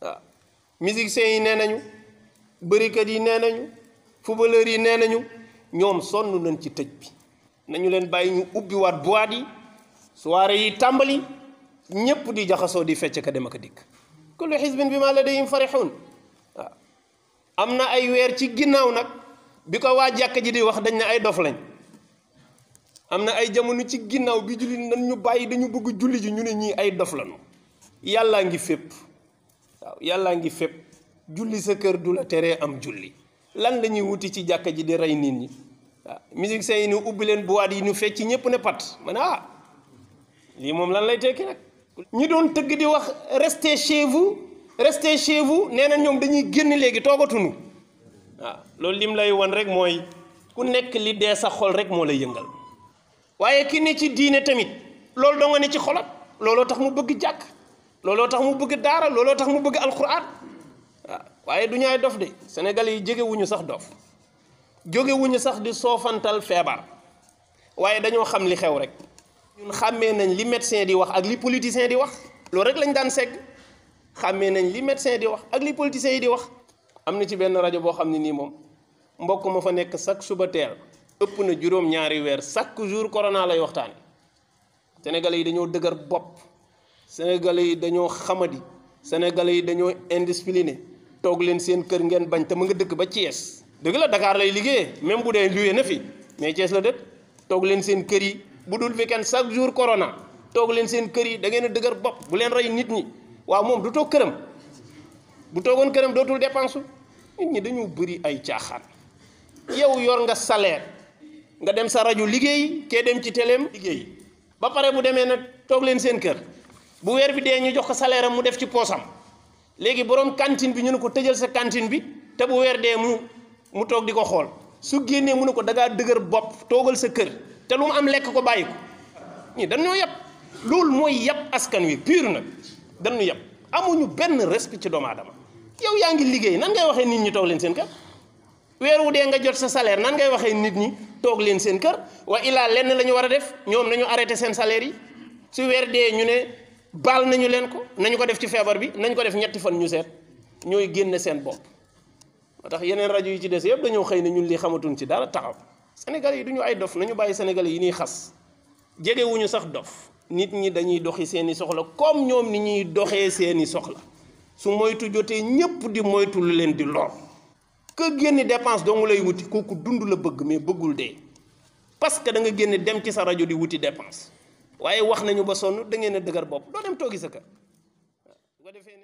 waaw musiciens yi nee nañu bërikat yi nee nañu footballeurs yi nee nañu ñoom sonn nañ ci tëj bi nañu leen bàyyi ñu ubbi waat boîte yi soirée yi tàmbali ñépp di jaxasoo di fecc ka dem ak a dikk kullu xisbin bi ma ladayhim farihun waaw am na ay weer ci ginnaaw nag bi ko waa jàkk ji di wax dañ ne ay dof lañ am na ay jamono ci ginnaaw bi julli nan ñu bàyyi dañu bëgg julli ji ñu ne ñii ay dof lañu yàllaa ngi fépp waaw yàllaa ngi fépp julli sa kër du la teree am julli lan la ñuy wuti ci jàkka ji di rey nit ñi waaw musiciens yi ni ubbi leen boîte yi ñu fecc ñëpp ne pat ma ne lii moom lan lay tekki nag ñi doon tëgg di wax restez chez vous nee na ñoom dañuy génn léegi toogatunu waaw loolu lim lay wan rek mooy ku nekk li dee sa xol rek moo lay yëngal waaye ki ne ci diine tamit loolu doo nga ne ci xolat looloo tax mu bëgg jàkk looloo tax mu bëgg daara looloo tax mu bëgg alquran waaw waaye du ñaay dof de Sénégal yi jógewuñu sax dof jógewuñu sax di soofantal feebar waaye dañoo xam li xew rek ñun xàmmee nañ li médecin di wax ak li politicien di wax loolu rek lañ daan segg xàmmee nañ li médecin di wax ak li politicien yi di wax am na ci benn rajo boo xam ne nii moom mbokk ma fa nekk chaque suba teel ëpp na juróom-ñaari weer chaque jour corona lay waxtaane sénégalais yi dañoo dëgër bopp sénégalais yi dañoo xamadi sénégalais yi dañoo indiscipliné toog leen seen kër ngeen bañ te mu nga dëkk ba Thiès dëgg la Dakar lay liggéeyee même bu dee luye na fi mais Thiès la dëkk toog leen seen kër yi bu dul weekend chaque jour corona toog leen seen kër yi da ngeen a dëgër bopp bu leen rey nit ñi waaw moom du toog këram bu toogoon këram dootul dépense nit ñi dañu bëri ay caaxaan yow yor nga salaire nga dem sa rajo liggéey kee dem ci téléem liggéey ba pare bu demee nag toog leen seen kër bu weer bi dee ñu jox ko salaire am mu def ci poosam léegi borom cantine bi ñu ne ko tëjal sa cantine bi te bu weer dee mu toog di ko xool su génnee mu ne ko da ngaa dëgër bopp toogal sa kër te lu mu am lekk ko bàyyi ko ñii dañoo yab loolu mooy yab askan wi pur nag dañu yab amuñu benn respect ci doomu aadama yow yaa ngi liggéey nan ngay waxee nit ñi toog leen seen kër weer wu dee nga jot sa salaire nan ngay waxee nit ñi toog leen seen kër wa ilaa lenn la ñu war a def ñoom nañu arrêté seen salaire yi su weer dee ñu ne baal nañu leen ko nañu ko def ci feebar bi nañu ko def ñetti fan ñu seet ñooy génne seen bopp moo tax yeneen rajo yi ci des yëpp dañoo xëy ne ñun lii xamatuñ ci dara taxaw Sénégalais yi duñu ay dof nañu bàyyi Sénégalais yi ñuy xas jegewuñu sax dof nit ñi dañuy doxi seeni soxla comme ñoom ni ñuy doxee seeni soxla su moytu jotee ñépp di moytu lu leen di lor que génne dépense dong lay wuti kooku dund la bëgg mais bëggul dee parce que da nga génne dem ci sa rajo di wuti dépense waaye wax nañu ba sonn da ngeen a dëgër bopp doo dem toogi sa kër bu ko defee